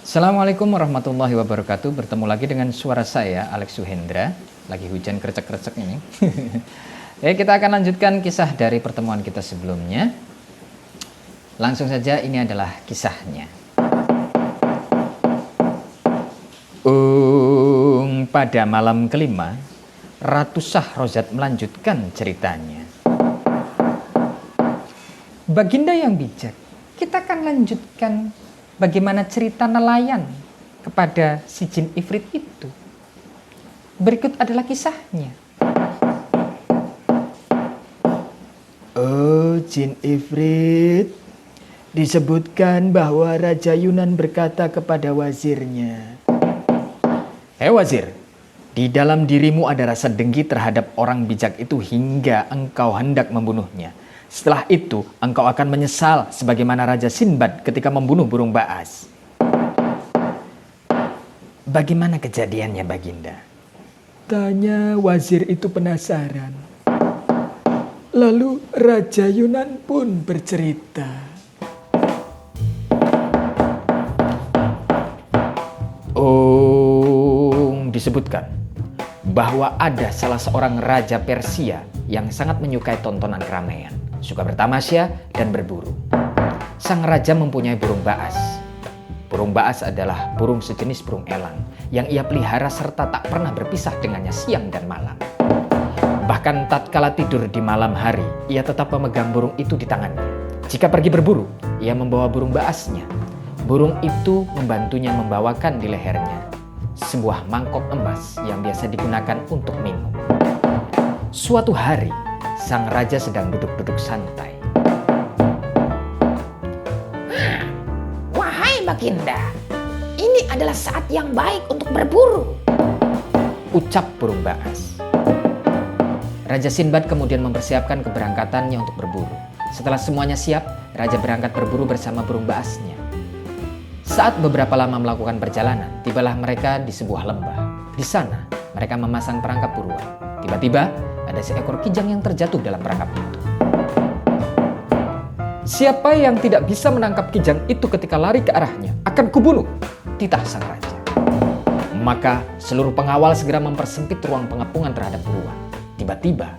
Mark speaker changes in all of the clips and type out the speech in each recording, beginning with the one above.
Speaker 1: Assalamualaikum warahmatullahi wabarakatuh. Bertemu lagi dengan suara saya, Alex Suhendra. Lagi hujan krecek-krecek ini. Kita akan lanjutkan kisah dari pertemuan kita sebelumnya. Langsung saja, ini adalah kisahnya. Pada malam kelima, Ratu Sahrozat melanjutkan ceritanya. Baginda yang bijak, kita akan lanjutkan bagaimana cerita nelayan kepada si jin ifrit itu. Berikut adalah kisahnya.
Speaker 2: Jin ifrit, disebutkan bahwa Raja Yunan berkata kepada wazirnya,
Speaker 1: "Hei wazir, di dalam dirimu ada rasa dengki terhadap orang bijak itu hingga engkau hendak membunuhnya. Setelah itu, engkau akan menyesal sebagaimana Raja Sinbad ketika membunuh burung baas." "Bagaimana kejadiannya, Baginda?"
Speaker 2: tanya wazir itu penasaran. Lalu Raja Yunan pun bercerita.
Speaker 1: Disebutkan bahwa ada salah seorang raja Persia yang sangat menyukai tontonan keramaian, suka bertamasya dan berburu. Sang raja mempunyai burung baas. Burung baas adalah burung sejenis burung elang yang ia pelihara serta tak pernah berpisah dengannya siang dan malam. Bahkan tatkala tidur di malam hari, ia tetap memegang burung itu di tangannya. Jika pergi berburu, ia membawa burung baasnya. Burung itu membantunya membawakan di lehernya sebuah mangkok emas yang biasa digunakan untuk minum. Suatu hari, sang raja sedang duduk-duduk santai.
Speaker 3: "Wahai Baginda, ini adalah saat yang baik untuk berburu,"
Speaker 1: ucap burung baas. Raja Sinbad kemudian mempersiapkan keberangkatannya untuk berburu. Setelah semuanya siap, raja berangkat berburu bersama burung baasnya. Saat beberapa lama melakukan perjalanan, tibalah mereka di sebuah lembah. Di sana, mereka memasang perangkap buruan. Tiba-tiba, ada seekor kijang yang terjatuh dalam perangkap itu. "Siapa yang tidak bisa menangkap kijang itu ketika lari ke arahnya, akan kubunuh," titah sang raja. Maka, seluruh pengawal segera mempersempit ruang pengepungan terhadap buruan. Tiba-tiba,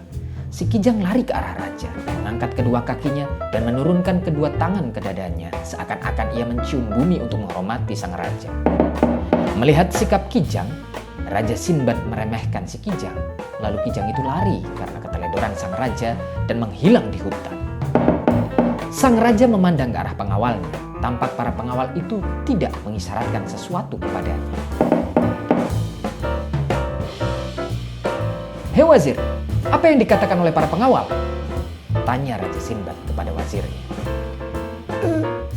Speaker 1: si kijang lari ke arah raja, mengangkat kedua kakinya dan menurunkan kedua tangan ke dadanya, seakan-akan ia mencium bumi untuk menghormati sang raja. Melihat sikap kijang, Raja Sinbad meremehkan si kijang. Lalu kijang itu lari karena keteledoran sang raja dan menghilang di hutan. Sang raja memandang ke arah pengawalnya. Tampak para pengawal itu tidak mengisyaratkan sesuatu kepadanya. "Hei wazir, apa yang dikatakan oleh para pengawal?" tanya Raja Sinbad kepada wazirnya.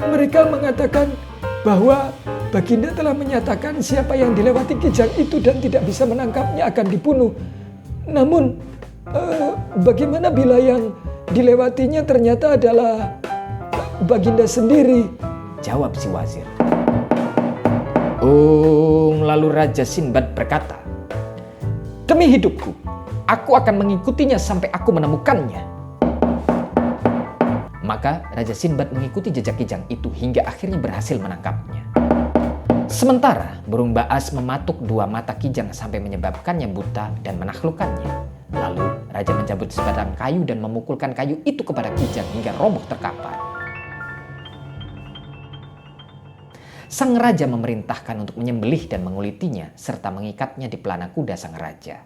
Speaker 2: Mereka mengatakan bahwa Baginda telah menyatakan siapa yang dilewati kijang itu dan tidak bisa menangkapnya akan dibunuh. Namun, bagaimana bila yang dilewatinya ternyata adalah Baginda sendiri?
Speaker 1: Jawab si wazir. Lalu Raja Sinbad berkata, "Demi hidupku, aku akan mengikutinya sampai aku menemukannya." Maka Raja Sinbad mengikuti jejak kijang itu hingga akhirnya berhasil menangkapnya. Sementara burung baas mematuk dua mata kijang sampai menyebabkannya buta dan menaklukkannya. Lalu raja mencabut sebatang kayu dan memukulkan kayu itu kepada kijang hingga roboh terkapar. Sang raja memerintahkan untuk menyembelih dan mengulitinya serta mengikatnya di pelana kuda sang raja.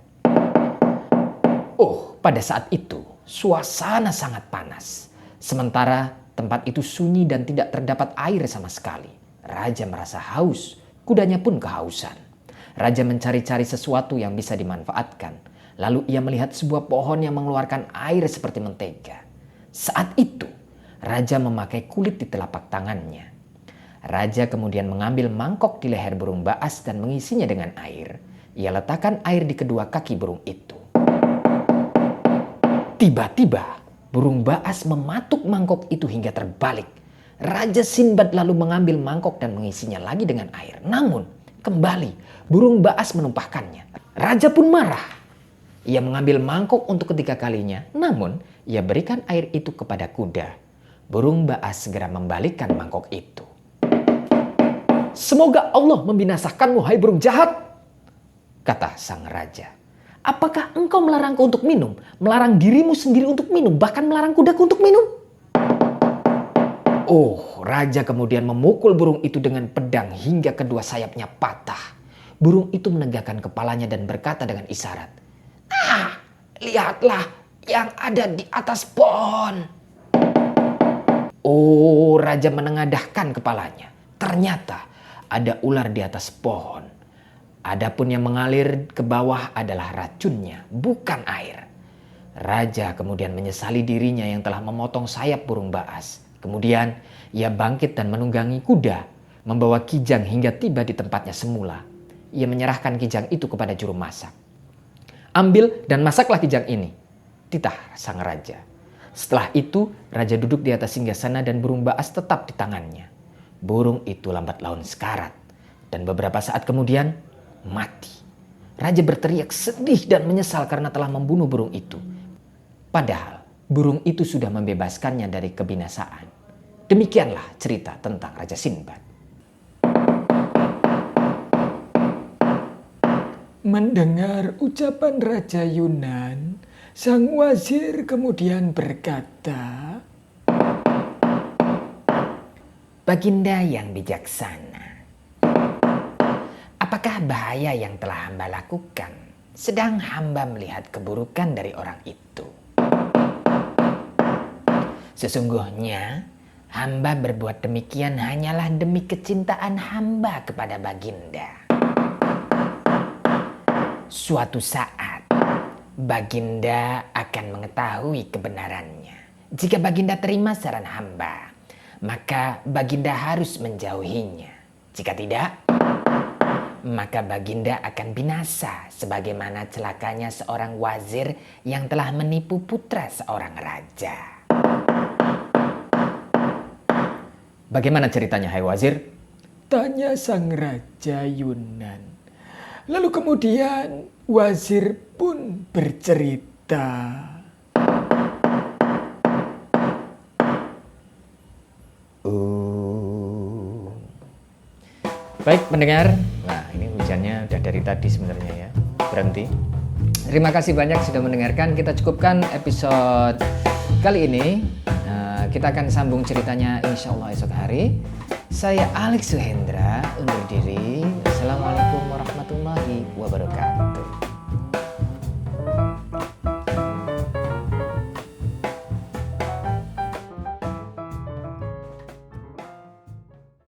Speaker 1: Pada saat itu suasana sangat panas. Sementara tempat itu sunyi dan tidak terdapat air sama sekali. Raja merasa haus, kudanya pun kehausan. Raja mencari-cari sesuatu yang bisa dimanfaatkan. Lalu ia melihat sebuah pohon yang mengeluarkan air seperti mentega. Saat itu, raja memakai kulit di telapak tangannya. Raja kemudian mengambil mangkok di leher burung baas dan mengisinya dengan air. Ia letakkan air di kedua kaki burung itu. Tiba-tiba, burung baas mematuk mangkok itu hingga terbalik. Raja Sinbad lalu mengambil mangkok dan mengisinya lagi dengan air. Namun, kembali burung baas menumpahkannya. Raja pun marah. Ia mengambil mangkok untuk ketiga kalinya, namun ia berikan air itu kepada kuda. Burung baas segera membalikkan mangkok itu. Semoga Allah membinasakanmu, hai burung jahat, kata sang raja. Apakah engkau melarangku untuk minum, melarang dirimu sendiri untuk minum, bahkan melarang kudaku untuk minum? Oh, raja kemudian memukul burung itu dengan pedang hingga kedua sayapnya patah. Burung itu menegakkan kepalanya dan berkata dengan isyarat, "Ah, lihatlah yang ada di atas pohon." Oh, raja menengadahkan kepalanya. Ternyata ada ular di atas pohon. Adapun yang mengalir ke bawah adalah racunnya, bukan air. Raja kemudian menyesali dirinya yang telah memotong sayap burung baas. Kemudian ia bangkit dan menunggangi kuda, membawa kijang hingga tiba di tempatnya semula. Ia menyerahkan kijang itu kepada juru masak. "Ambil dan masaklah kijang ini," titah sang raja. Setelah itu, raja duduk di atas singgasana dan burung baas tetap di tangannya. Burung itu lambat laun sekarat dan beberapa saat kemudian mati. Raja berteriak sedih dan menyesal karena telah membunuh burung itu. Padahal burung itu sudah membebaskannya dari kebinasaan. Demikianlah cerita tentang Raja Sinbad.
Speaker 2: Mendengar ucapan Raja Yunan, sang wazir kemudian berkata,
Speaker 3: Baginda yang bijaksana, apakah bahaya yang telah hamba lakukan sedang hamba melihat keburukan dari orang itu? Sesungguhnya hamba berbuat demikian hanyalah demi kecintaan hamba kepada Baginda. Suatu saat Baginda akan mengetahui kebenarannya. Jika Baginda terima saran hamba, maka Baginda harus menjauhinya. Jika tidak, maka Baginda akan binasa sebagaimana celakanya seorang wazir yang telah menipu putra seorang raja.
Speaker 1: Bagaimana ceritanya, hai wazir?
Speaker 2: tanya sang Raja Yunan. Lalu kemudian wazir pun bercerita.
Speaker 1: Baik pendengar, nah ini hujannya udah dari tadi sebenarnya ya, berhenti. Terima kasih banyak sudah mendengarkan, kita cukupkan episode kali ini. Kita akan sambung ceritanya insya Allah esok hari. Saya Alex Suhendra undur diri. Assalamualaikum warahmatullahi wabarakatuh.